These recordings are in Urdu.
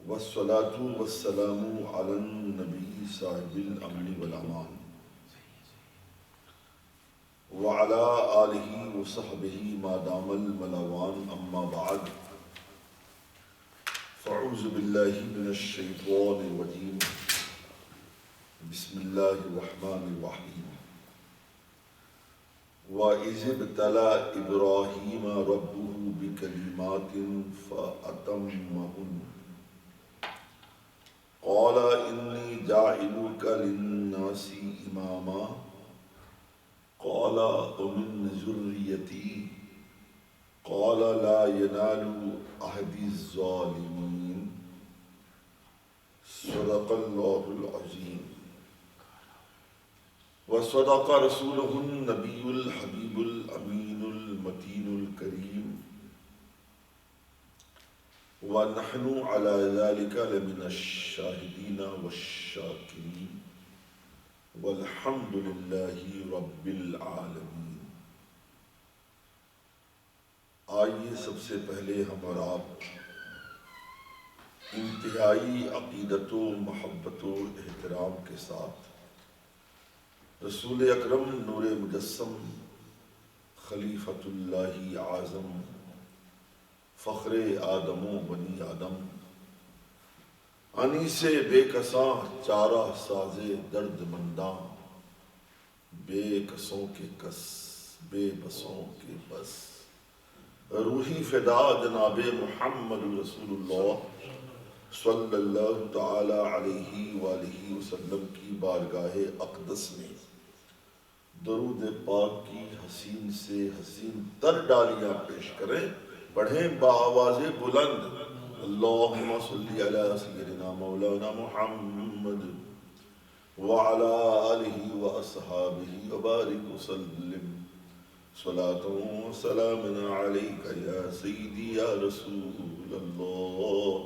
والصلاة والسلام على النبي صاحب الأمن والأمان وعلى آله وصحبه ما دام الملوان أما بعد فأعوذ بالله من الشيطان الرجيم بسم الله الرحمن الرحيم وَإِذِ ابْتَلَىٰ إِبْرَاهِيمَ رَبُّهُ بِكَلِمَاتٍ فَأَتَمَّهُنَّ قَالَ إِنِّي جَاعِلُكَ لِلنَّاسِ إِمَامًا قَالَ وَمِن ذُرِّيَّتِي قَالَ لَا يَنَالُ عَهْدِي الظَّالِمِينَ صدق اللہ العظیم وصدق رسوله النبی الحبیب الامین المتین الکریم ونحن على ذلك لمن الشاہدین والشاکرین والحمد للہ رب العالمین۔ آئیے سب سے پہلے ہم اور آپ انتہائی عقیدت و محبت و احترام کے ساتھ رسول اکرم نور مجسم خلیفۃ اللہ اعظم فخر آدم و بنی آدم انیس بے کساں چارہ ساز درد منداں بے کسوں کے کس بے بسوں کے بس روحی فدا جناب محمد رسول اللہ صلی اللہ تعالی علیہ وآلہ وسلم کی بارگاہ اقدس میں درود پاک کی حسین سے حسین تر ڈالیاں پیش کریں، پڑھیں بآواز بلند اللہم صلی علی سیدنا مولانا محمد وعلی آلہ واصحابہ وبارک وسلم صلاۃ و سلام علیک یا سیدی یا رسول اللہ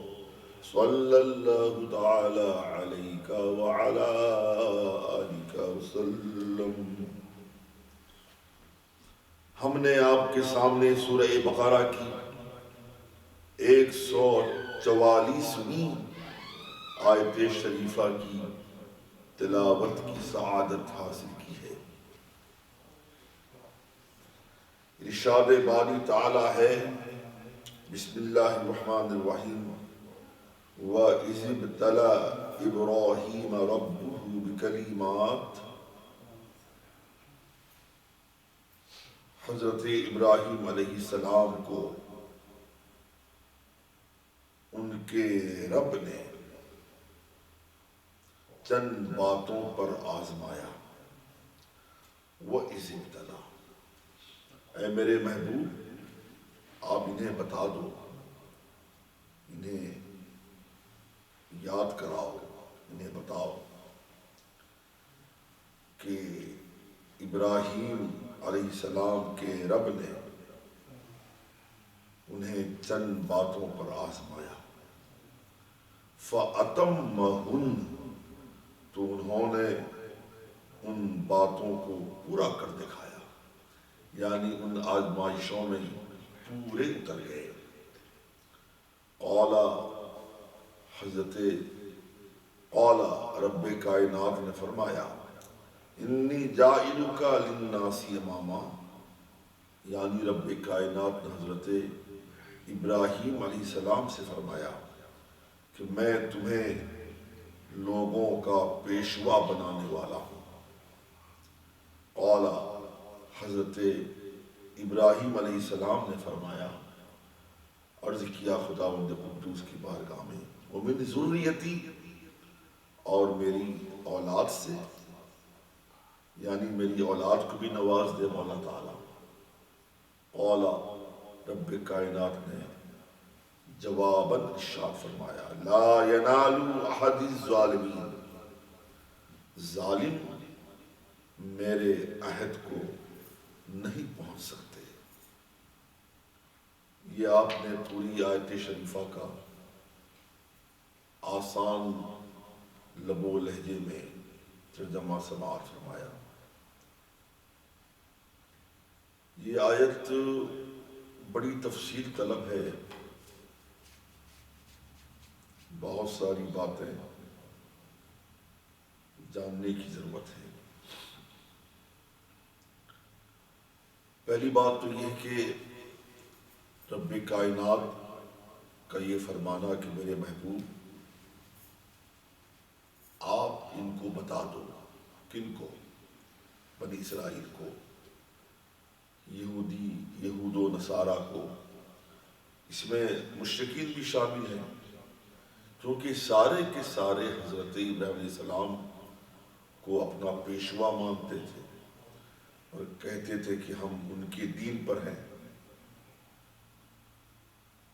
صلی اللہ تعالی علیک وعلی آلہ وسلم۔ ہم نے آپ کے سامنے سورہ بقرہ کی 144ویں آیت شریفہ کی تلاوت کی سعادت حاصل کی ہے۔ ارشاد باری تعالی ہے بسم اللہ الرحمن الرحیم وَإِذِ ابْتَلَىٰ إِبْرَاهِيمَ رَبُّهُ بِكَلِمَاتٍ، حضرت ابراہیم علیہ السلام کو ان کے رب نے چند باتوں پر آزمایا۔ وَإِذِ ابْتَلَىٰ، اے میرے محبوب آپ انہیں بتا دو، انہیں یاد کراؤ، انہیں بتاؤ کہ ابراہیم علیہ السلام کے رب نے انہیں چند باتوں پر آزمایا۔ فَأَتَمَّهُنَّ، تو انہوں نے ان باتوں کو پورا کر دکھایا، یعنی ان آزمائشوں میں پورے اتر گئے۔ قَالَ، حضرت قَالَ رب کائنات نے فرمایا انی جاعلک للناس اماما، یعنی رب کائنات نے حضرت ابراہیم علیہ السلام سے فرمایا کہ میں تمہیں لوگوں کا پیشوا بنانے والا ہوں۔ قال، حضرت ابراہیم علیہ السلام نے فرمایا، عرض کیا خداوند قدوس کی بارگاہ میں، ومن ذریتی، اور میری اولاد سے، یعنی میری اولاد کو بھی نواز دے مولا تعالیٰ۔ قال، رب کائنات نے جواباً ارشاد فرمایا لا ینال احد الظالمین، ظالم میرے عہد کو نہیں پہنچ سکتے۔ یہ آپ نے پوری آیت شریفہ کا آسان لب و لہجے میں ترجمہ سماعت فرمایا۔ یہ آیت بڑی تفصیل طلب ہے، بہت ساری باتیں جاننے کی ضرورت ہے۔ پہلی بات تو یہ کہ رب کائنات کا یہ فرمانا کہ میرے محبوب آپ ان کو بتا دو، کن کو؟ بنی اسرائیل کو، یہود و نصارہ کو، اس میں مشرکین بھی شامل ہیں، کیونکہ سارے کے سارے حضرت ابراہیم علیہ السلام کو اپنا پیشوا مانتے تھے اور کہتے تھے کہ ہم ان کے دین پر ہیں۔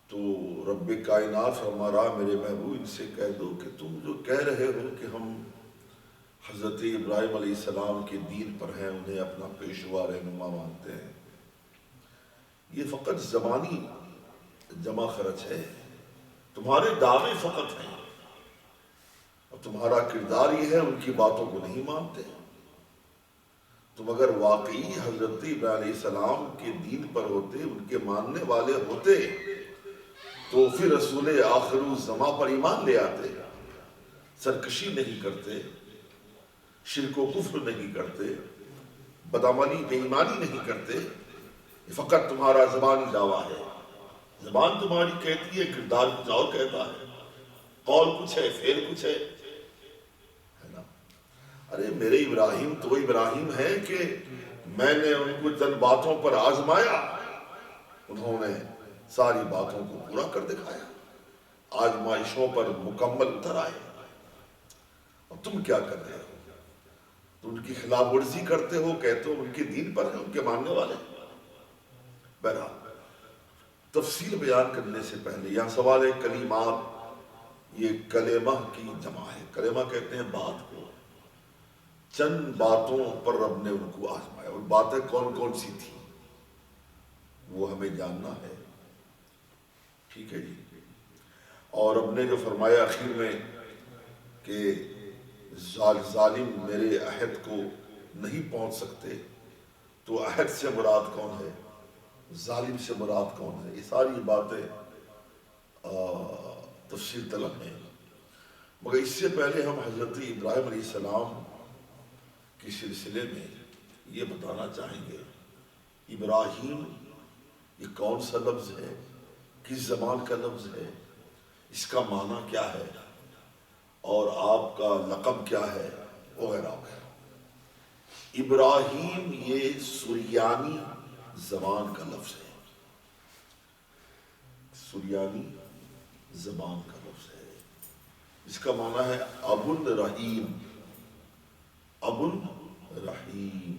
تو رب کائنات فرما رہا میرے محبوب ان سے کہہ دو کہ تم جو کہہ رہے ہو کہ ہم حضرت ابراہیم علیہ السلام کے دین پر ہیں، انہیں اپنا پیشوا رہنما مانتے ہیں، یہ فقط زبانی جمع خرچ ہے، تمہارے دعوے فقط ہیں اور تمہارا کردار یہ ہے ان کی باتوں کو نہیں مانتے۔ تم اگر واقعی حضرت ابراہیم علیہ السلام کے دین پر ہوتے، ان کے ماننے والے ہوتے، تو پھر رسول آخر الزماں پر ایمان لے آتے، سرکشی نہیں کرتے، شرک و کفر نہیں کرتے، بدعملی بے ایمانی نہیں کرتے۔ یہ فقط تمہارا زبانی دعویٰ ہے، زبان تمہاری کہتی ہے، کردار کچھ اور کہتا ہے، قول کچھ ہے، فعل کچھ ہے نا؟ ارے میرے ابراہیم تو وہ ابراہیم ہے کہ میں نے ان کو چند باتوں پر آزمایا، انہوں نے ساری باتوں کو پورا کر دکھایا، آزمائشوں پر مکمل اتر آئے، اور تم کیا کر رہے ہو؟ تو ان کی خلاف ورزی کرتے ہو، کہتے ہو ان کے دین پر ہیں، ان کے ماننے والے۔ بہرحال تفصیل بیان کرنے سے پہلے یہاں سوال ہے کلمات، یہ کلمہ کی جمع ہے، کلمہ کہتے ہیں بات کو، چند باتوں پر رب نے ان کو آزمایا، اور باتیں کون کون سی تھی وہ ہمیں جاننا ہے، ٹھیک ہے جی؟ اور رب نے جو فرمایا آخر میں کہ ظالم میرے عہد کو نہیں پہنچ سکتے، تو عہد سے مراد کون ہے، ظالم سے مراد کون ہے، یہ ساری باتیں تفصیل طلب ہیں۔ مگر اس سے پہلے ہم حضرت ابراہیم علیہ السلام کے سلسلے میں یہ بتانا چاہیں گے، ابراہیم یہ کون سا لفظ ہے، کس زبان کا لفظ ہے، اس کا معنی کیا ہے، اور آپ کا لقب کیا ہے، وغیرہ وغیرہ۔ ابراہیم یہ سریانی زبان کا لفظ ہے، سریانی زبان کا لفظ ہے، اس کا معنی ہے ابو الرحیم، ابو الرحیم،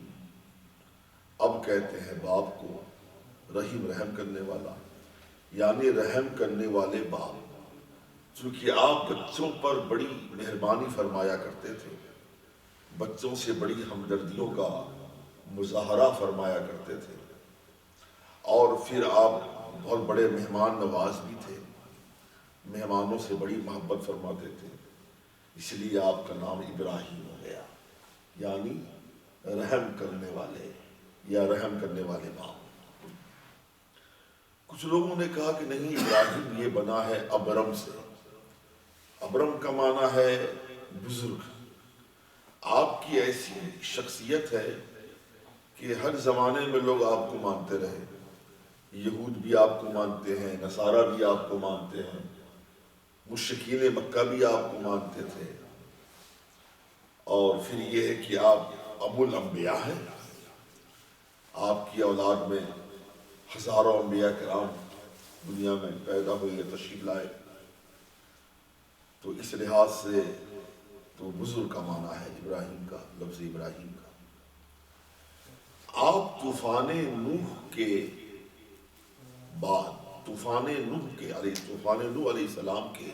اب کہتے ہیں باپ کو، رحیم رحم کرنے والا، یعنی رحم کرنے والے باپ، چونکہ آپ بچوں پر بڑی مہربانی فرمایا کرتے تھے، بچوں سے بڑی ہمدردیوں کا مظاہرہ فرمایا کرتے تھے، اور پھر آپ بہت بڑے مہمان نواز بھی تھے، مہمانوں سے بڑی محبت فرماتے تھے، اس لیے آپ کا نام ابراہیم ہو گیا، یعنی رحم کرنے والے یا رحم کرنے والے باپ۔ کچھ لوگوں نے کہا کہ نہیں، ابراہیم یہ بنا ہے ابرم سے، ابرم کا معنی ہے بزرگ، آپ کی ایسی شخصیت ہے کہ ہر زمانے میں لوگ آپ کو مانتے رہے، یہود بھی آپ کو مانتے ہیں، نصارہ بھی آپ کو مانتے ہیں، مشرکین مکہ بھی آپ کو مانتے تھے، اور پھر یہ ہے کہ آپ ابو الانبیاء ہیں، آپ کی اولاد میں ہزاروں انبیاء کرام دنیا میں پیدا ہوئے، تشریف لائے، تو اس لحاظ سے تو بزرگ کا معنی ہے ابراہیم کا، لفظ ابراہیم کا۔ آپ طوفان نوح کے بعد، طوفان نوح علیہ السلام کے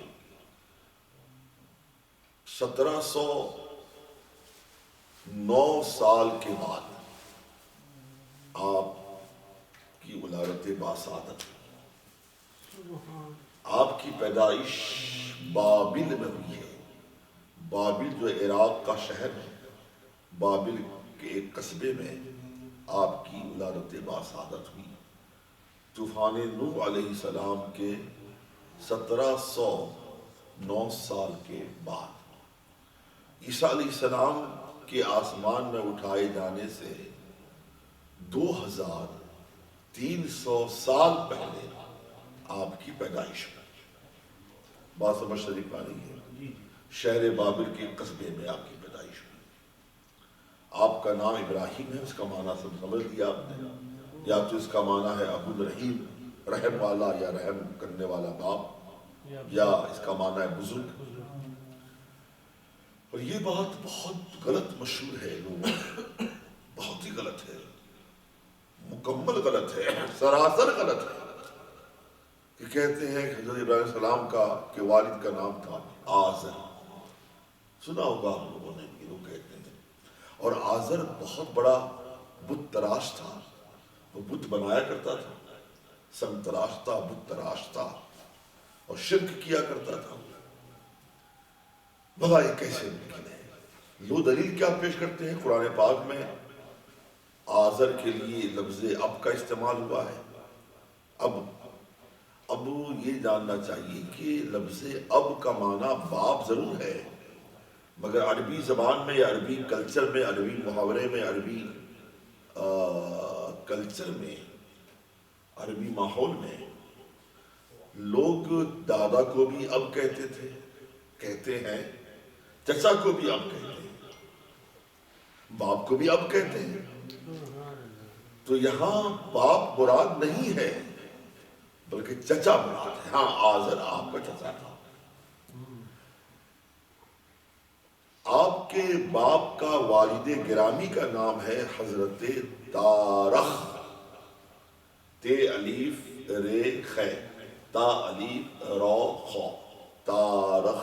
1709 سال کے بعد آپ کی ولادت باسعادت، آپ کی پیدائش بابل میں ہوئی ہے۔ بابل جو عراق کا شہر ہے، بابل کے ایک قصبے میں آپ کی ولادت باسعادت ہوئی، طوفان نوح علیہ السلام کے 1709 9 سال کے بعد عیسیٰ علیہ السلام کے آسمان میں اٹھائے جانے سے 2300 سال پہلے آپ کی پیدائش ہوئی۔ بات سمجھ شریف آ رہی ہے؟ شہر بابل کے قصبے میں آپ کی پیدائش ہوئی۔ آپ کا نام ابراہیم ہے، اس کا معنی سب سمجھ لیا آپ نے، یا تو اس کا معنی ہے ابو الرحیم، رحم والا یا رحم کرنے والا باپ، یا اس کا معنی ہے بزرگ۔ اور یہ بات بہت غلط مشہور ہے لوگوں میں، بہت ہی غلط ہے، مکمل غلط ہے، سراسر غلط ہے، کہ کہتے ہیں کہ حضرت ابراہیم علیہ السلام کا کہ والد کا نام تھا آزر۔ سنا ہوگا ہم لوگوں نے، یہ لوگ کہتے ہیں۔ اور آزر بہت بڑا بت تراش تھا، وہ بت بنایا کرتا تھا، سن تراش تھا، بت تراش تھا، اور شرک کیا کرتا تھا۔ بھلا یہ کیسے ممکن ہے؟ لو دلیل کیا پیش کرتے ہیں؟ قرآن پاک میں آزر کے لیے لفظ اب کا استعمال ہوا ہے۔ اب یہ جاننا چاہیے کہ لفظ اب کا معنی باپ ضرور ہے، مگر عربی زبان میں یا عربی کلچر میں، عربی محاورے میں، عربی کلچر میں، عربی ماحول میں لوگ دادا کو بھی اب کہتے تھے، کہتے ہیں، چچا کو بھی اب کہتے ہیں، باپ کو بھی اب کہتے ہیں۔ تو یہاں باپ مراد نہیں ہے بلکہ چچا مراد ہے۔ ہاں، آزر آپ کا چچا تھا۔ آپ کے باپ کا والد گرامی کا نام ہے حضرت تارخ، تے الف رے خے، تا الف را خا، تارخ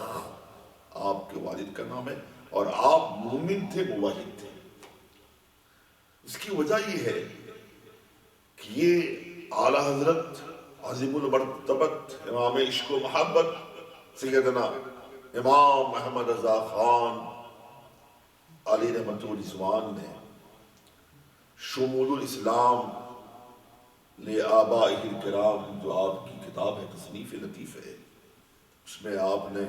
آپ کے والد کا نام ہے، اور آپ مومن تھے، موحد تھے۔ اس کی وجہ یہ ہے کہ یہ اعلیٰ حضرت عظیم المرتبت امام عشق و محبت سیدنا امام احمد رضا خان علی رحمۃ الرضوان نے شمول الاسلام لآبائہ الکرام، جو آپ کی کتاب ہے، تصنیف لطیف ہے، اس میں آپ نے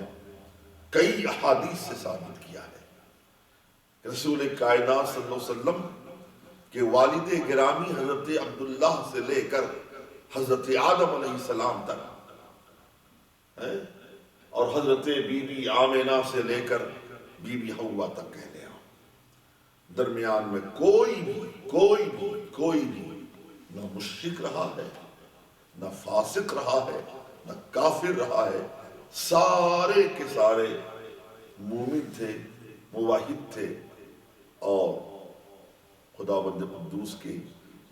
کئی احادیث سے ثابت کیا ہے رسول کائنات صلی اللہ علیہ وسلم کہ والد گرامی حضرت عبداللہ سے لے کر حضرت آدم علیہ السلام تک، اور حضرت بی بی آمنہ سے لے کر بی بی حوا تک کہہ لیا، درمیان میں کوئی بھی نہ مشرک رہا ہے، نہ فاسق رہا ہے، نہ کافر رہا ہے، سارے کے سارے مومن تھے، موحد تھے، اور خداوند قدوس کے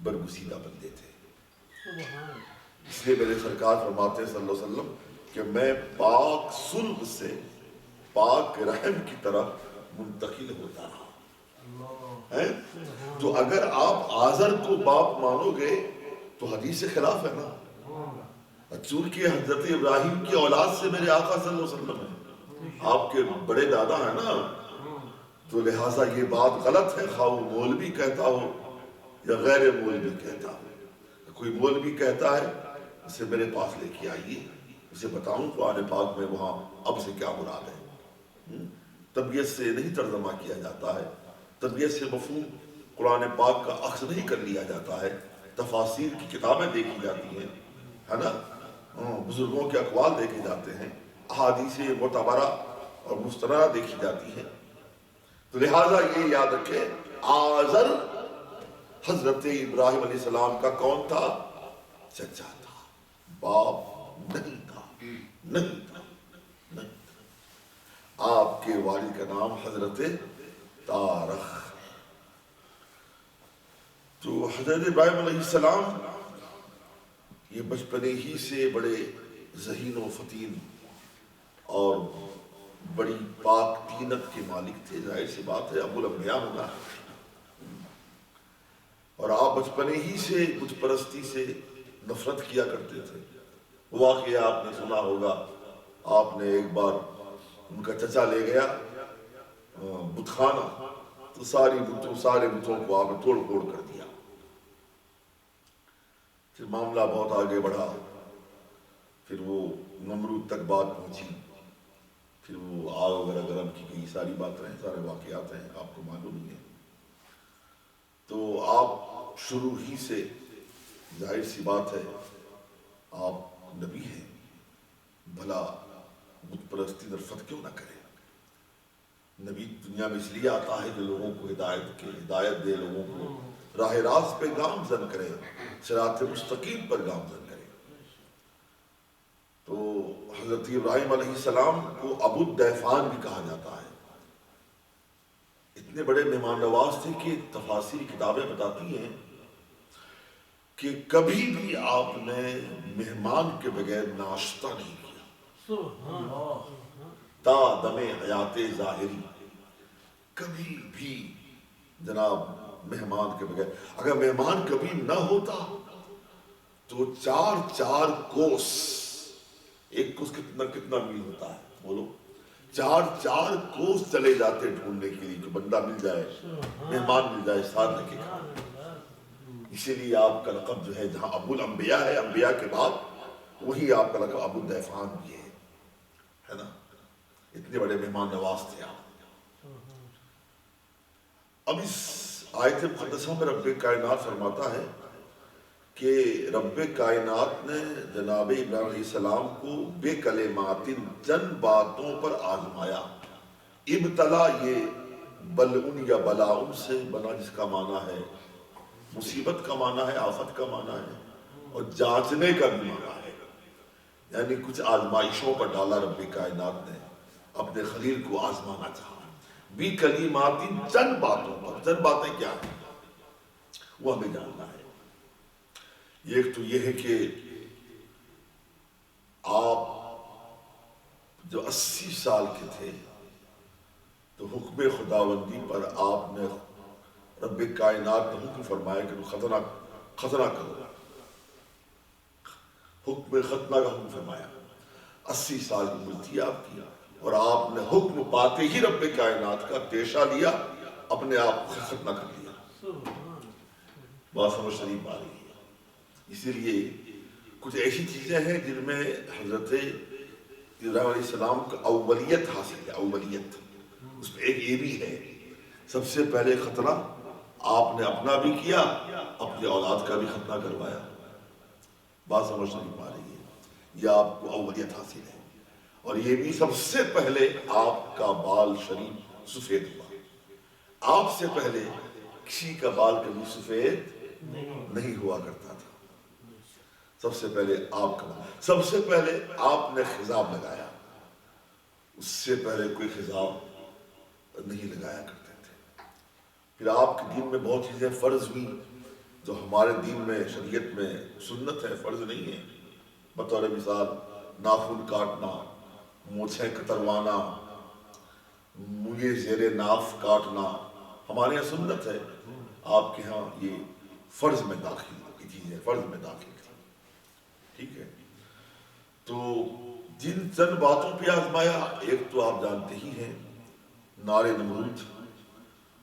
برگزیدہ بندے تھے۔ اس لیے میرے سرکار فرماتے ہیں صلی اللہ علیہ وسلم کہ میں پاک صلب سے پاک رحم کی طرف منتقل ہوتا رہا۔ تو اگر آپ آزر کو باپ مانو گے تو حدیث سے خلاف ہے نا، چونکہ حضرت ابراہیم کی اولاد سے میرے آقا صلی اللہ علیہ وسلم ہے، آپ کے بڑے دادا ہیں نا، تو لہٰذا یہ بات غلط ہے، خواہ وہ مولوی کہتا ہو یا غیر مولوی کہتا ہو۔ کوئی مولوی کہتا ہے اسے میرے پاس لے کے آئیے، اسے بتاؤں قرآن پاک میں وہاں اب سے کیا مراد ہے۔ طبیعت سے نہیں ترجمہ کیا جاتا ہے، طبیعت سے مفہوم قرآن پاک کا اخذ نہیں کر لیا جاتا ہے، تفاسیر کی کتابیں دیکھی جاتی ہیں، ہے نا، بزرگوں کے اقوال دیکھے جاتے ہیں، احادیث معتبرہ اور مستندہ دیکھی جاتی ہیں۔ تو لہٰذا یہ یاد رکھیں، آزر حضرت ابراہیم علیہ السلام کا کون تھا؟ چچا تھا، باپ نہیں تھا، نہیں تھا۔ آپ کے والد کا نام حضرت تارخ۔ تو حضرت ابراہیم علیہ السلام یہ بچپنے ہی سے بڑے ذہین و فطین اور بڑی پاک طینت کے مالک تھے، ظاہر سی بات ہے، ابو الانبیاء ہونا، اور آپ بچپنے ہی سے بت پرستی سے نفرت کیا کرتے تھے۔ واقعہ آپ نے سنا ہوگا، آپ نے ایک بار ان کا چچا لے گیا بت خانہ، تو سارے بتوں کو آپ نے توڑ پھوڑ کر دیا۔ پھر معاملہ بہت آگے بڑھا، پھر وہ نمرود تک بات پہنچی، پھر وہ آگ وغیرہ گرم کی گئی، ساری باتیں ہیں، سارے واقعات ہیں، آپ کو معلوم ہی ہے۔ تو آپ شروع ہی سے ظاہر سی بات ہے آپ نبی ہیں، بھلا بت پرستی نفرت کیوں نہ کرے؟ نبی دنیا میں اس لیے آتا ہے کہ لوگوں کو ہدایت دے، لوگوں کو راہ راست پہ گامزن کرے، صراط مستقیم پر گامزن کرے۔ تو حضرت ابراہیم علیہ السلام کو ابو الدیفان بھی کہا جاتا ہے۔ اتنے بڑے مہمان نواز تھے کہ تفاسیر کتابیں بتاتی ہیں کہ کبھی بھی آپ نے مہمان کے بغیر ناشتہ نہیں کیا تا دم حیات ظاہری، کبھی بھی جناب مہمان کے بغیر۔ اگر مہمان کبھی نہ ہوتا تو 4 کوس، ایک کوس کتنا میل ہوتا ہے بولو، 4 کوس چلے جاتے ڈھونڈنے کے لیے کہ بندہ مل جائے، مہمان مل جائے ساتھ لے کے کھائے۔ اسی لیے آپ کا لقب جو ہے، جہاں ابو الانبیاء ہے، انبیاء کے بعد، وہی آپ کا لقب ابو الدیفان بھی ہے نا؟ اتنے بڑے مہمان نواز تھے آپ۔ اب اس آیت مقدسہ میں رب کائنات فرماتا ہے کہ رب کائنات نے جناب ابراہیم علیہ السلام کو بے کلمات، چند باتوں پر آزمایا۔ ابتلا یہ بلعن یا بلاؤن سے بنا، جس کا معنی ہے مصیبت کا معنی ہے، آفت کا معنی ہے، اور جانچنے کا بھی معنی ہے، یعنی کچھ آزمائشوں پر ڈالا رب کائنات نے، اپنے خلیل کو آزمانا چاہا۔ بی کلمات، چند باتوں پر۔ چند باتیں کیا ہیں وہ ہمیں جاننا ہے۔ ایک تو یہ ہے کہ آپ جو 80 سال کے تھے تو حکم خداوندی پر آپ نے، رب کائنات نے حکم فرمایا کہ ختنہ کرو، حکم ختنہ کا حکم فرمایا۔ 80 سال کی عمر تھی آپ کی، اور آپ نے حکم پاتے ہی رب کائنات کا پیشہ لیا، اپنے آپ کو ختنہ کر لیا۔ بات سمجھ شریف آ رہی ہے۔ اسی لیے کچھ ایسی چیزیں ہیں جن میں حضرت ابراہیم علیہ السلام کا اولیت حاصل ہے، اولیت۔ اس میں ایک یہ بھی ہے، سب سے پہلے ختنہ آپ نے اپنا بھی کیا، اپنے اولاد کا بھی ختنہ کروایا۔ بات سمجھ نہیں پا رہی ہے، یہ آپ کو اولیت حاصل ہے۔ اور یہ بھی سب سے پہلے آپ کا بال شریف سفید ہوا۔ آپ سے پہلے کسی کا بال کبھی سفید نہیں ہوا کرتا تھا۔ سب سے پہلے آپ کا بال، سب سے پہلے آپ نے خضاب لگایا، اس سے پہلے کوئی خضاب نہیں لگایا کرتے تھے۔ پھر آپ کے دین میں بہت چیزیں فرض ہوئی جو ہمارے دین میں، شریعت میں سنت ہے، فرض نہیں ہے۔ بطور مثال ناخن کاٹنا، مونچھیں کتروانا، منہ زیر ناف کاٹنا، ہمارے یہاں سنت ہے، آپ کے ہاں یہ فرض میں داخل کی چیزیں، فرض میں داخل تھی۔ ٹھیک ہے، تو جن چند باتوں پہ آزمایا، ایک تو آپ جانتے ہی ہیں، نار نمرود۔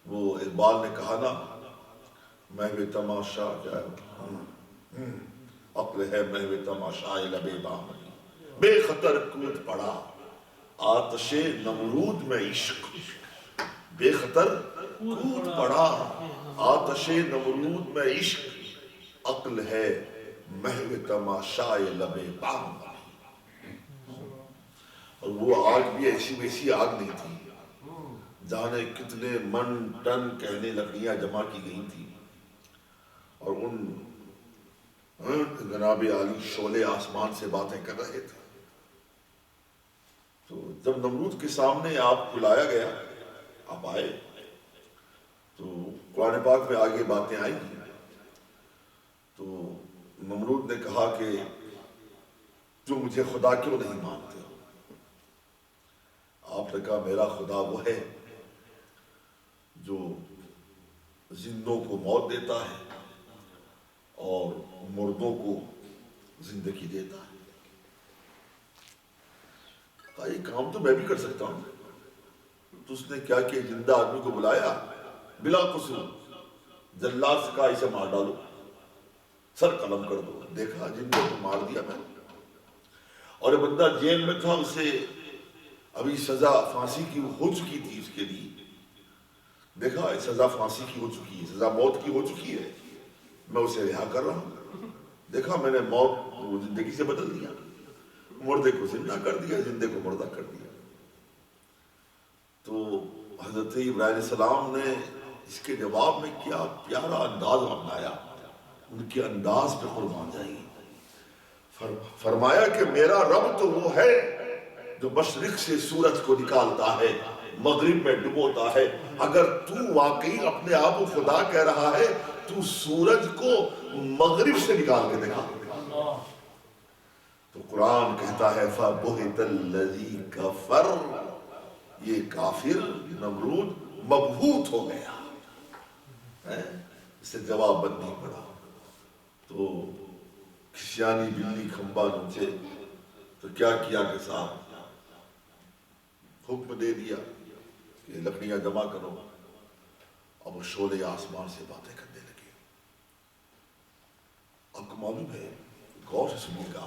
وہ اقبال نے کہا نا، محو تماشا کیا ہے، عقل ہے محو تماشا لب بام، بے خطر کود پڑا آتش نمرود میں عشق، بے خطر کود پڑا آتش نمرود میں عشق، عقل ہے محو تماشائے لب بام۔ اور وہ آگ بھی ایسی ویسی آگ نہیں تھی، جانے کتنے من ٹن کہنے لکڑیاں جمع کی گئی تھی، اور ان جناب عالی شعلے آسمان سے باتیں کر رہے تھے۔ تو جب نمرود کے سامنے آپ کو لایا گیا، آپ آئے، تو قرآن پاک میں آگے باتیں آئی گی۔ تو نمرود نے کہا کہ جو مجھے خدا کیوں نہیں مانتے؟ آپ نے کہا میرا خدا وہ ہے جو زندوں کو موت دیتا ہے اور مردوں کو زندگی دیتا ہے۔ کہا یہ کام تو میں بھی کر سکتا ہوں۔ تو اس نے کیا کہ زندہ آدمی کو بلایا، بلا قصور جلاد سے کہا اسے مار ڈالو، سر قلم کر دو۔ دیکھا زندے کو مار دیا میں نے، اور یہ بندہ جیل میں تھا، اسے ابھی سزا پھانسی کی ہو چکی تھی اس کے لیے، دیکھا سزا پھانسی کی ہو چکی ہے، سزا موت کی ہو چکی ہے، میں اسے رہا کر رہا ہوں، دیکھا میں نے موت کو زندگی سے بدل دیا، مردے کو زندہ کر دیا، زندے کو مردہ کر دیا۔ تو حضرت ابراہیم علیہ السلام نے اس کے جواب میں کیا پیارا انداز اپنایا، ان کے انداز پہ قربان جائیے۔ فرمایا کہ میرا رب تو وہ ہے جو مشرق سے سورج کو نکالتا ہے، مغرب میں ڈبوتا ہے، اگر تو واقعی اپنے آپ کو خدا کہہ رہا ہے تو سورج کو مغرب سے نکال کے دکھا۔ تو قرآن کہتا ہے فَبُهِتَ الَّذِي كَفَرَ، یہ کافر نمرود مبہوت ہو گیا، اس سے جواب بند نہیں پڑا۔ تو کھسیانی بلی کھمبا نوچے، تو کیا کیا کہ صاحب حکم دے دیا کہ لکڑیاں جمع کرو، اب وہ شعلے آسمان سے باتیں کرنے لگے۔ آپ کو معلوم ہے، غور سے سنیے گا،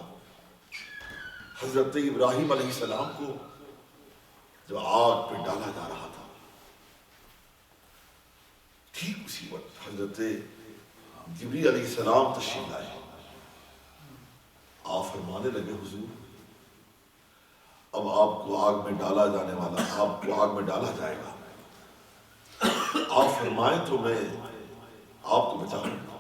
حضرت ابراہیم علیہ السلام کو جب آگ پہ ڈالا جا رہا تھا، ٹھیک اسی وقت حضرت جبریل علیہ السلام تشریف لائے، آپ فرمانے لگے حضور اب آپ کو آگ میں ڈالا جانے والا، آپ کو آگ میں ڈالا جائے گا، آپ فرمائیں تو میں آپ کو بچا لوں گا۔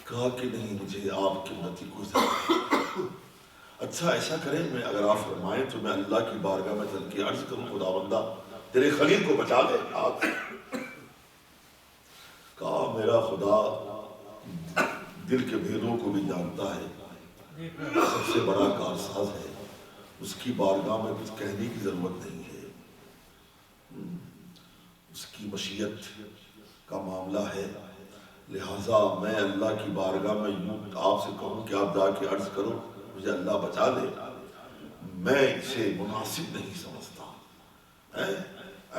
کہا کہ نہیں، مجھے آپ کی امتی کو ضرورت۔ اچھا ایسا کریں، میں اگر آپ فرمائیں تو میں اللہ کی بارگاہ میں چل کے عرض کروں خدا بندہ تیرے خلیل کو بچا لے آپ۔ کہا میرا خدا دل کے بھیدوں کو بھی جانتا ہے، سب سے بڑا کارساز ہے، اس کی بارگاہ میں کچھ کہنے کی ضرورت نہیں ہے، اس کی مشیت کا معاملہ ہے، لہٰذا میں اللہ کی بارگاہ میں یوں آپ سے کہوں کہ آپ جا کے عرض کرو مجھے اللہ بچا لے، میں اسے مناسب نہیں سمجھتا،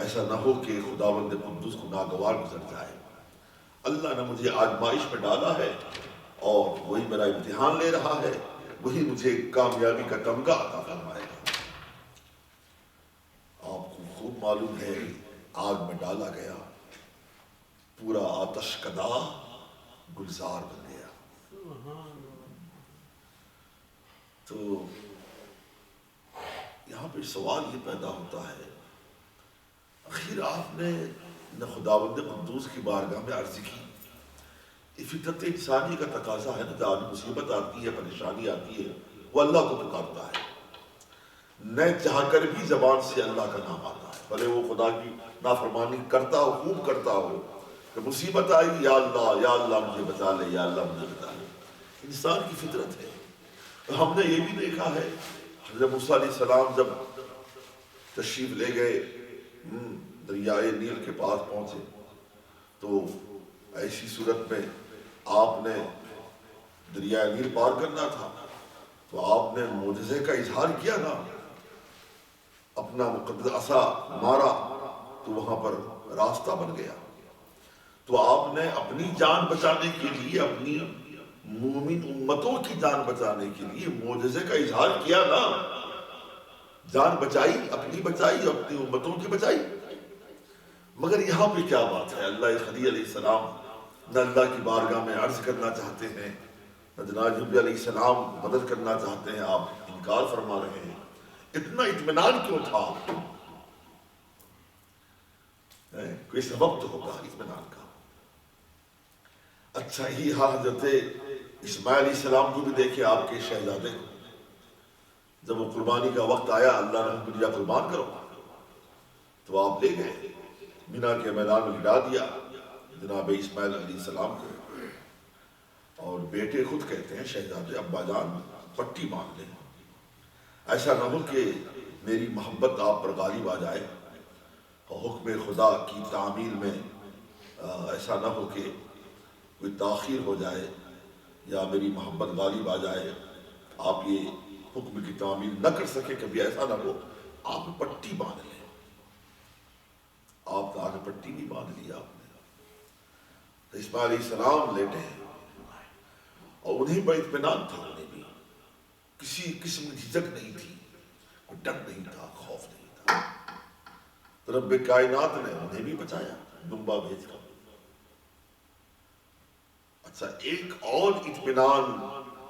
ایسا نہ ہو کہ خداوند قدوس کو ناگوار گزر جائے۔ اللہ نے مجھے آزمائش میں ڈالا ہے اور وہی میرا امتحان لے رہا ہے، وہی مجھے کامیابی کا تمغہ عطا فرمائے گا۔ آپ کو خوب معلوم ہے، آگ میں ڈالا گیا، پورا آتش کدا گلزار بن گیا۔ تو یہاں پہ سوال یہ پیدا ہوتا ہے، آخر آپ نے نہ خداوند قدوس کی بارگاہ میں عرض کی، یہ فطرت انسانی کا تقاضا ہے نا، جب مصیبت آتی ہے، پریشانی آتی ہے، وہ اللہ کو پکارتا ہے، نہ چاہ کر بھی زبان سے اللہ کا نام آتا ہے، بھلے وہ خدا کی نافرمانی کرتا ہو، خوب کرتا ہو، کہ مصیبت آئی یا اللہ مجھے بچا لے، یا اللہ مجھے بچا لے، انسان کی فطرت ہے۔ ہم نے یہ بھی دیکھا ہے، حضرت موسیٰ علیہ السلام جب تشریف لے گئے، دریائے نیل کے پاس پہنچے، تو ایسی صورت میں آپ نے دریائے نیل پار کرنا تھا، تو آپ نے معجزے کا اظہار کیا نا، اپنا مقدس عصا مارا تو وہاں پر راستہ بن گیا۔ تو آپ نے اپنی جان بچانے کے لیے، اپنی مومن امتوں کی جان بچانے کے لیے معجزے کا اظہار کیا نا، جان بچائی، اپنی بچائی، اپنی امتوں کی بچائی۔ مگر یہاں پہ کیا بات ہے، اللہ خلیل علیہ السلام نہ اللہ کی بارگاہ میں عرض کرنا چاہتے ہیں، نہ جناب جبریل علیہ السلام مدد کرنا چاہتے ہیں، آپ انکار فرما رہے ہیں، اتنا اطمینان کیوں تھا؟ کوئی سبب تو ہوگا اطمینان کا۔ اچھا ہی حضرت اسماعیل علیہ السلام کو بھی دیکھے، آپ کے شہزادے کو، جب وہ قربانی کا وقت آیا، اللہ نے ان کو دیا قربان کرو، تو آپ لے گئے، مینا کے میدان میں لٹا دیا جناب اسماعیل علیہ السلام کو، اور بیٹے خود کہتے ہیں شہزادے ابا جان پٹی باندھ لیں، ایسا نہ ہو کہ میری محبت آپ پر غالب آ جائے، اور حکم خدا کی تعمیل میں ایسا نہ ہو کہ کوئی تاخیر ہو جائے یا میری محبت غالب آ جائے، آپ یہ حکم کی تعمیل نہ کر سکے، کبھی ایسا نہ ہو، آپ پٹی باندھ لیں۔ آپ آگے پٹی بھی باندھ لی آپ نے۔ اسماعیل علیہ السلام لیٹے ہیں، اور انہیں پر اطمینان تھا، انہیں بھی کسی قسم کی جھجک نہیں تھی، ڈر نہیں تھا، خوف نہیں تھا. تو رب کائنات نے انہیں بھی بچایا دمبا بھیج کر. اچھا، ایک اور اطمینان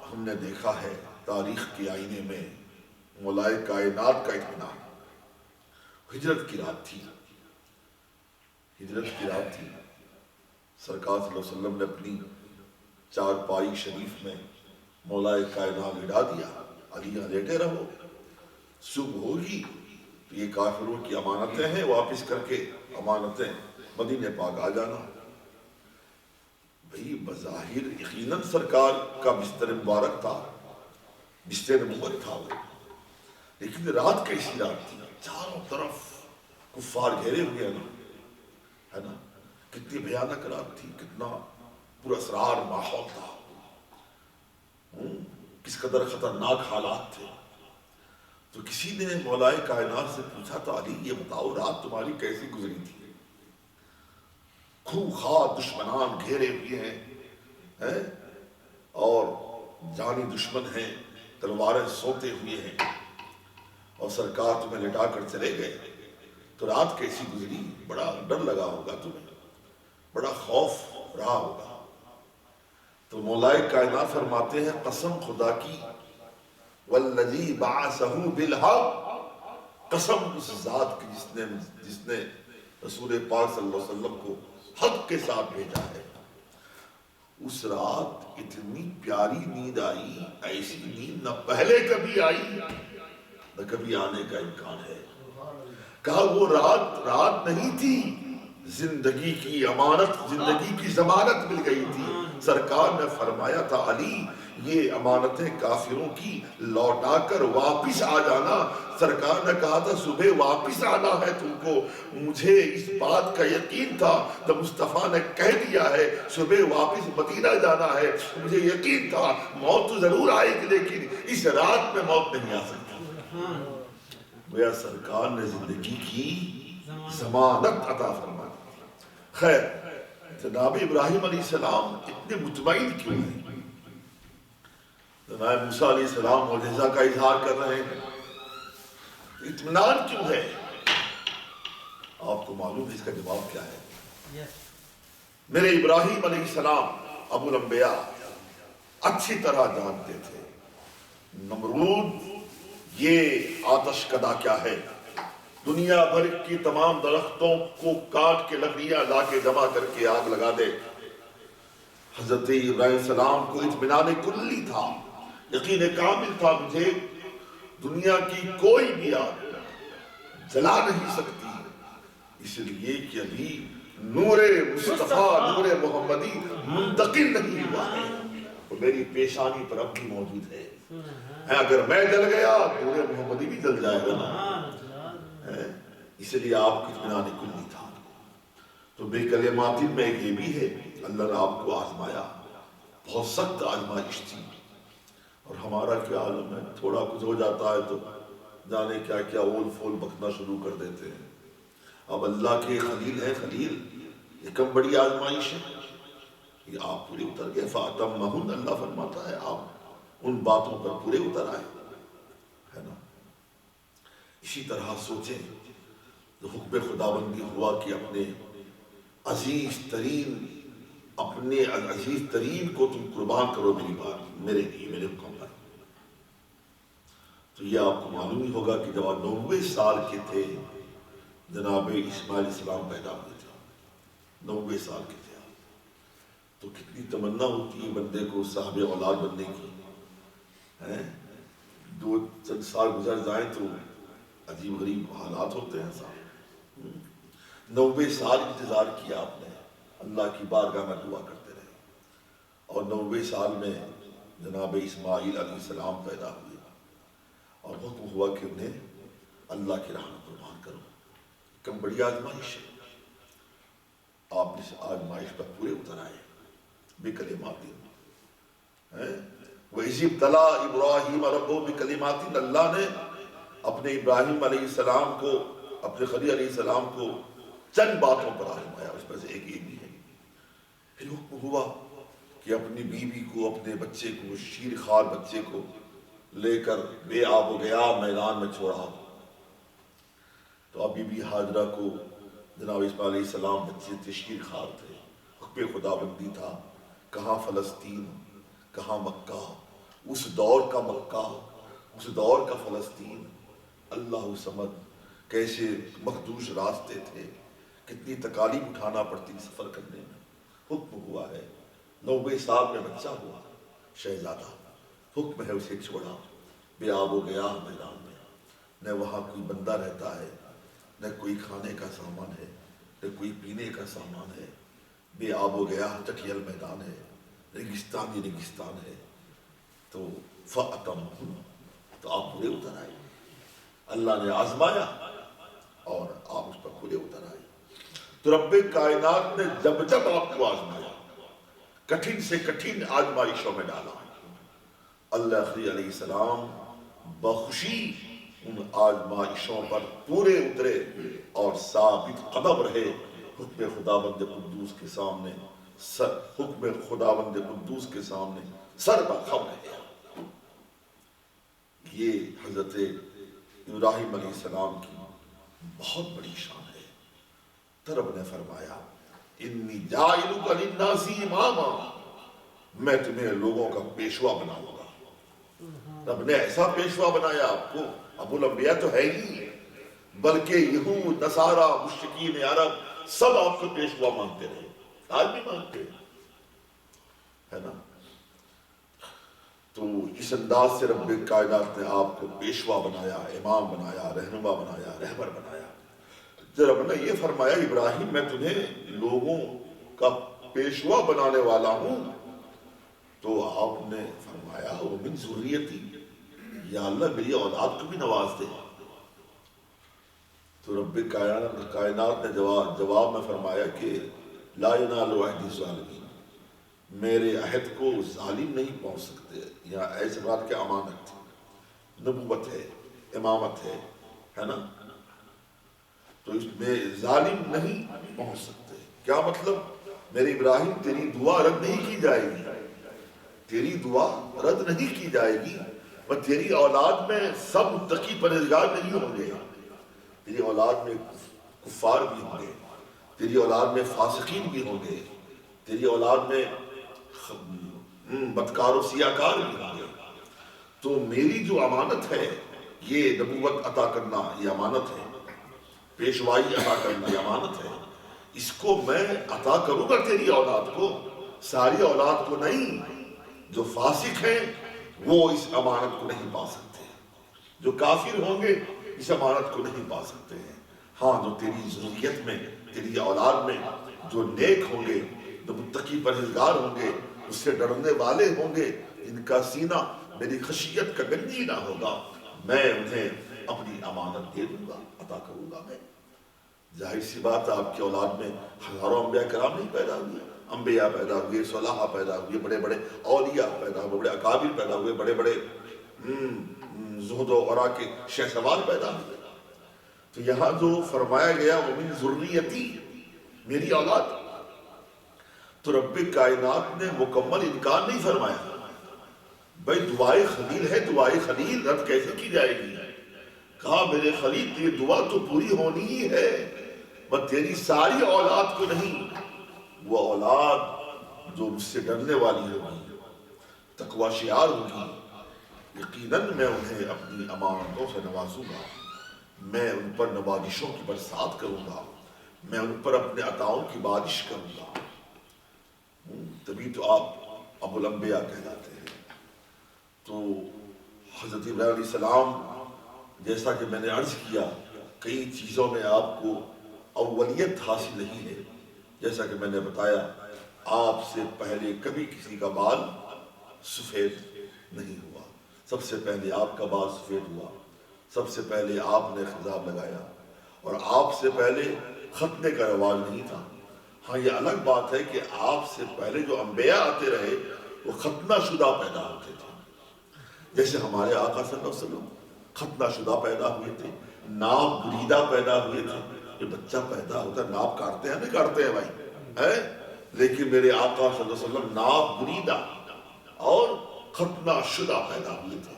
ہم نے دیکھا ہے تاریخ کے آئینے میں، مولائے کائنات کا اطمینان. ہجرت کی رات تھی، ہجرت کی رات تھی. سرکار صلی اللہ علیہ وسلم نے اپنی چارپائی شریف میں مولائے کائنات لٹا دیا. علی یہاں لیٹے رہو، صبح ہوگی تو یہ کافروں کی امانتیں ہیں، واپس کر کے امانتیں مدینہ پاک آ جانا. بھئی بظاہر یقیناً سرکار کا بستر مبارک تھا، بستر نبوت تھا وہ، لیکن رات کیسی رات تھی، چاروں طرف کفار گھیرے ہوئے ہیں نا، ہے نا. کتنی بھیانک رات تھی، کتنا پر اسرار ماحول تھا، کس قدر خطرناک حالات تھے. تو کسی نے مولائے کائنات سے پوچھا تو علی یہ بتاؤ رات تمہاری کیسی گزری تھی؟ خوخار دشمنان گھیرے ہوئے ہیں اور جانی دشمن ہیں، تلواریں سوتے ہوئے ہیں، اور سرکار تمہیں لٹا کر چلے گئے، تو رات کیسی گزری؟ بڑا ڈر لگا ہوگا تمہیں، بڑا خوف رہا ہوگا. تو مولائے کائنات فرماتے ہیں قسم خدا کی، والذی بعثہ بالحق، قسم اس ذات کی جس نے رسول پاک صلی اللہ علیہ وسلم کو حق کے ساتھ بھیجا ہے. اس رات اتنی پیاری نیند آئی، ایسی نیند نہ پہلے کبھی آئی نہ کبھی آنے کا امکان ہے. کہا وہ رات نہیں تھی، زندگی کی امانت، زندگی کی ضمانت مل گئی تھی. سرکار نے فرمایا تھا علی یہ امانتیں کافروں کی لوٹا کر واپس آ جانا. سرکار نے کہا تھا صبح واپس آنا ہے تم کو. مجھے اس بات کا یقین تھا تو مصطفیٰ نے کہہ دیا ہے صبح واپس مدینہ جانا ہے. مجھے یقین تھا موت تو ضرور آئے گی لیکن اس رات میں موت نہیں آ سکتی. گویا سرکار نے زندگی کی ضمانت عطا فرما دی. خیر، جناب ابراہیم علیہ السلام اتنے مطمئن کیوں ہیں؟ جناب موسیٰ علیہ السلام معجزہ کا اظہار کر رہے ہیں، اطمینان کیوں ہے؟ آپ کو معلوم ہے اس کا جواب کیا ہے؟ میرے ابراہیم علیہ السلام ابو الانبیاء اچھی طرح جانتے تھے نمرود یہ آتش کدا کیا ہے. دنیا بھر کی تمام درختوں کو کاٹ کے لکڑیاں لا کے جمع کر کے آگ لگا دے. حضرت ابراہیم السلام کو اطمینان کلی تھا، یقین کامل تھا مجھے دنیا کی کوئی بھی آگ جلا نہیں سکتی، اس لیے کہ ابھی نور مصطفیٰ نور محمدی منتقل نہیں ہوا ہے، وہ میری پیشانی پر اب بھی موجود ہے. اگر میں جل گیا نور محمدی بھی جل جائے گا نا، اس لیے آپ کی اطمینان کلی تھا. تو بے کلمات میں یہ بھی ہے اللہ نے آپ کو آزمایا، بہت سخت آزمائش تھی. اور ہمارا کیا عالم ہے، تھوڑا کچھ ہو جاتا ہے تو جانے کیا کیا اول فول بکنا شروع کر دیتے ہیں. اب اللہ کے خلیل ہیں، خلیل یہ کم بڑی آزمائش ہے، یہ آپ پورے اتر گئے. فَأَتَمَّهُنَّ اللہ فرماتا ہے آپ ان باتوں پر پورے اتر آئے، ہے نا. اسی طرح سوچیں تو حکم خداوندی ہوا کہ اپنے عزیز ترین کو تم قربان کرو میری بات میرے لیے، میرے حکم پر. تو یہ آپ کو معلوم ہی ہوگا کہ جب آپ 90 سال کے تھے جناب اسماعیل السلام پیدا ہوئے تھے، 90 سال کے تھے آپ. تو کتنی تمنا ہوتی ہے بندے کو صاحب اولاد بننے کی. دو چند سال گزر جائیں تو عجیب غریب حالات ہوتے ہیں صاحب. 90 سال انتظار کیا آپ نے، اللہ کی بارگاہ میں دعا کرتے رہے، اور 90 سال میں جناب اسماعیل علیہ السلام پیدا ہوئے اور حکم ہوا کہ انہیں اللہ کی راہ میں قربان کرو. کم بڑی آزمائش ہے، آپ اس آزمائش پر پورے اتر آئے بکلمات. وَإِذِ ابْتَلَىٰ إِبْرَاهِيمَ رَبُّهُ بِكَلِمَاتٍ، اللہ نے اپنے ابراہیم علیہ السلام کو، اپنے خلیل علیہ السلام کو چند باتوں پر آزمایا، اس میں سے ایک یہ بھی ہے. پھر حکم ہوا کہ اپنی بیوی کو، اپنے بچے کو، شیر خوار بچے کو لے کر بے آب و گیا میدان میں چھوڑا، تو ابھی بھی حاجرہ کو جناب اسماعیل علیہ السلام بچے تشکیر خوار تھے، حکم خدا بندی تھا، کہاں فلسطین کہاں مکہ، اس دور کا مکہ، اس دور کا فلسطین، اللہ سمد، کیسے مخدوش راستے تھے، کتنی تکالیف اٹھانا پڑتی سفر کرنے میں۔ حکم ہوا ہے، 90 سال میں بچہ ہوا شہزادہ، حکم ہے اسے چھوڑا، بے آب و گیا میدان میں، نہ وہاں کوئی بندہ رہتا ہے، نہ کوئی کھانے کا سامان ہے، نہ کوئی پینے کا سامان ہے، بے آب و گیا چٹیل میدان ہے، ریگستان ہی ریگستان ہے۔ تو فَأَتَمَّهُ، تو آپ پورے اتر آئے، اللہ نے آزمایا اور آپ اس پر پورے اتر آئے۔ تو رب کائنات نے جب جب آپ کو آزمایا، کٹھن سے کٹھن آزمائشوں میں ڈالا، اللہ خلیل علیہ السلام بخوشی ان آزمائشوں پر پورے اترے اور ثابت قدم رہے، حکم خداوند قدوس کے سامنے حکم خداوند قدوس کے سامنے سر برخم رہے۔ یہ حضرت ابراہیم علیہ السلام کی بہت بڑی شان ہے۔ تو رب نے فرمایا انی جاعلک للناس اماما، میں تمہیں لوگوں کا پیشوا بناؤں گا۔ رب نے ایسا پیشوا بنایا آپ کو، ابو الانبیاء تو ہے ہی، بلکہ یہود نصارہ مشرکین عرب سب آپ کو پیشوا مانتے رہے، آج بھی مانتے ہے نا۔ تو اس انداز سے رب کائنات نے آپ کو پیشوا بنایا، امام بنایا، رہنما بنایا، رہبر بنایا۔ جب رب نے یہ فرمایا ابراہیم میں تمہیں لوگوں کا پیشوا بنانے والا ہوں، تو آپ نے فرمایا وَمِن ذُرِّيَّتِي، یا اللہ میری اولاد کو بھی نواز دے۔ تو رب کائنات نے جواب میں فرمایا کہ لا ینال عہد الظالمین، میرے عہد کو ظالم نہیں پہنچ سکتے۔ یا ایسے بات کہ امانت، نبوت ہے، امامت ہے نا، تو اس میں ظالم نہیں پہنچ سکتے۔ کیا مطلب؟ میرے ابراہیم تیری دعا رد نہیں کی جائے گی، تیری دعا رد نہیں کی جائے گی، اور تیری اولاد میں سب متقی پرہیزگار نہیں ہوں گے، تیری اولاد میں کفار بھی ہوں گے، تیری اولاد میں فاسقین بھی ہوں گے، تیری اولاد میں بدکار و سیاکار بھی ہوں گے۔ تو میری جو امانت ہے، یہ نبوت عطا کرنا یہ امانت ہے، پیشوائی عطا کرنا یہ امانت ہے، اس کو میں عطا کروں گا تیری اولاد کو، ساری اولاد کو نہیں۔ جو فاسق ہیں وہ اس امانت کو نہیں پا سکتے، جو کافر ہوں گے اس امانت کو نہیں پا سکتے ہیں۔ ہاں، جو تیری ذریت میں، تیری اولاد میں جو نیک ہوں گے، جو متقی پرہیزگار ہوں گے، اس سے ڈرنے والے ہوں گے، ان کا سینہ میری خشیت کا گنجی نہ ہوگا، میں انہیں اپنی امانت دے دوں گا، عطا کروں گا میں۔ ظاہر سی بات ہے آپ کی اولاد میں ہزاروں انبیاء کرام نہیں پیدا ہوئے، انبیاء پیدا ہوئے، صلحاء پیدا ہوئے، بڑے بڑے اولیاء پیدا ہوئے، بڑے اکابر پیدا ہوئے، بڑے بڑے زہد و ورع کے شہسوار پیدا ہوئے۔ تو یہاں جو فرمایا گیا وَمِن ذُرِّيَّتِي، میری اولاد، تو رب کائنات نے مکمل انکار نہیں فرمایا۔ بھائی دعائے خلیل ہے، دعائے خلیل رد کیسے کی جائے گی؟ کہا میرے خلیل تیری دعا تو پوری ہونی ہی ہے، بس تیری ساری اولاد کو نہیں، وہ اولاد جو مجھ سے ڈرنے والی ہوگی، تقوی شعار ہوگی، یقیناً میں انہیں اپنی امانتوں سے نوازوں گا، میں ان پر نوازشوں کی برسات کروں گا، میں ان پر اپنے عطاؤں کی بارش کروں گا۔ تبھی تو آپ ابو الانبیاء کہلاتے ہیں۔ تو حضرت ابراہیم علیہ السلام، جیسا کہ میں نے عرض کیا، کئی چیزوں میں آپ کو اولیت حاصل نہیں ہے۔ جیسا کہ میں نے بتایا، آپ سے پہلے کبھی کسی کا بال سفید نہیں ہوا، سب سے پہلے آپ کا بال سفید ہوا، سب سے پہلے آپ نے خضاب لگایا، اور آپ سے پہلے ختنے کا رواج نہیں تھا۔ ہاں یہ الگ بات ہے کہ آپ سے پہلے جو انبیاء آتے رہے وہ ختنہ شدہ پیدا ہوتے تھے، جیسے ہمارے آقا صلی اللہ علیہ وسلم ختنہ شدہ پیدا ہوئے تھے، ناپ بریدہ پیدا ہوئے تھے۔ یہ بچہ پیدا ہوتا ہے، ناپ کاٹتے ہیں نہیں کاٹتے ہیں بھائی، لیکن میرے آقا صلی اللہ علیہ وسلم ناپ بریدہ اور ختنہ شدہ پیدا ہوئے تھے۔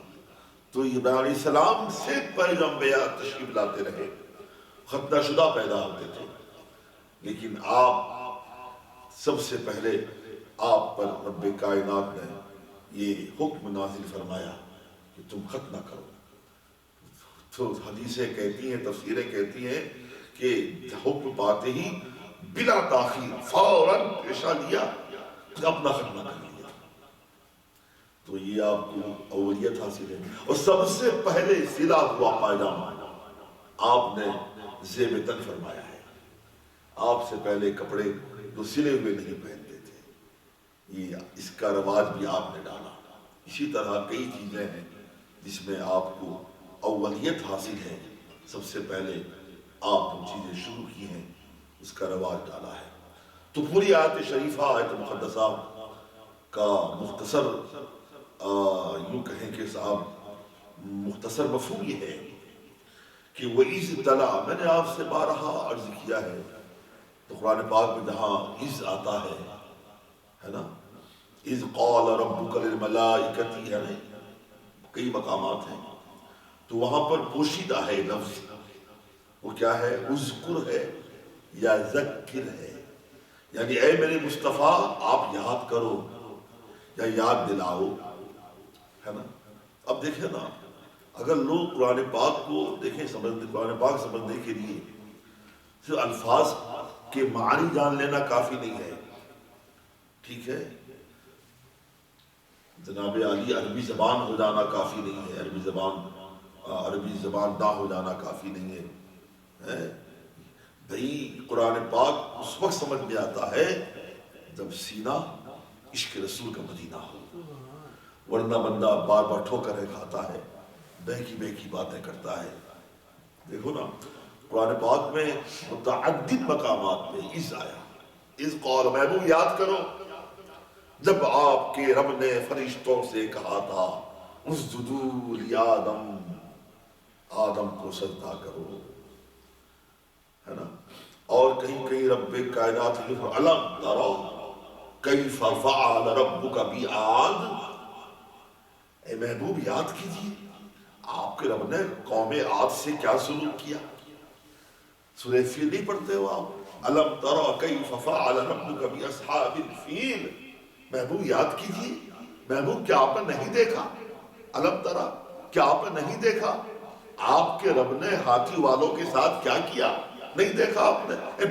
تو ابراہیم علیہ السلام سے پہلے جو انبیاء تشریف لاتے رہے ختنہ شدہ پیدا ہوتے تھے، لیکن آپ سب سے پہلے آپ پر رب کائنات نے یہ حکم نازل فرمایا کہ تم ختنہ کرو۔ تو حدیثیں کہتی ہیں، تفسیریں کہتی ہیں کہ حکم پاتے ہی بلا تاخیر فوراً پیشہ لیا، اپنا ختنہ کر لیا۔ تو یہ آپ کو اولیت حاصل ہے۔ اور سب سے پہلے سلا ہوا پائجامہ آپ نے زیب تن فرمایا ہے۔ آپ سے پہلے کپڑے جو سلے ہوئے نہیں پہنتے تھے، یہ اس کا رواج بھی آپ نے ڈالا۔ اسی طرح کئی چیزیں ہیں جس میں آپ کو اولیت حاصل ہے، سب سے پہلے آپ جو چیزیں شروع کی ہیں اس کا رواج ڈالا ہے۔ تو پوری آیت شریفہ، آیت مقدسہ کا مختصر یوں کہیں کہ صاحب مختصر مفہوم یہ ہے کہ وَإِذْ تَلَا، میں نے آپ سے بارہا عرض کیا ہے، تو قرآن پاک میں جہاں اِذ آتا ہے نا، اِذْ قَالَ رَبُّكَ لِلْمَلَائِكَةِ، ہے نا، کئی مقامات ہیں، تو وہاں پر پوشیدہ ہے لفظ، وہ کیا ہے؟ اذکر ہے یا ذکر ہے، یعنی اے میرے مصطفیٰ آپ یاد کرو یا یاد دلاؤ، ہے نا۔ اب دیکھیں نا، اگر لوگ قرآن پاک کو دیکھیں، قرآن پاک سمجھنے کے لیے صرف الفاظ کے معنی جان لینا کافی نہیں ہے، ٹھیک ہے، جناب عالی عربی زبان ہو جانا کافی نہیں ہے، عربی زبان نہ ہو جانا کافی نہیں ہے۔ بھئی قرآن پاک اس وقت سمجھ میں آتا ہے جب سینہ عشق رسول کا مدینہ ہو، ورنہ بندہ بار بار ٹھوکریں کھاتا ہے، بہکی باتیں کرتا ہے۔ دیکھو نا، قرآن پاک میں متعدد مقامات میں اذ آیا، اذ قال، محبوب یاد کرو جب آپ کے رب نے فرشتوں سے کہا تھا اسجدوا لآدم، آدم کو سجدہ کرو، ہے نا۔ اور کہیں کہیں رب کائنات علم ترى کیف فعل ربک بعاد، اے محبوب یاد کیجئے آپ کے رب نے قوم عاد سے کیا سلوک کیا۔ سورہ فیل نہیں پڑھتے ہو آپ؟ علم ترى کیف فعل ربک باصحاب الفیل، محبوب یاد کیجئے، محبوب کیا آپ نے نہیں دیکھا؟ علم ترى، کیا آپ نے نہیں دیکھا آپ کے رب نے ہاتھی والوں کے ساتھ کیا کیا؟ نہیں دیکھا آپ نے؟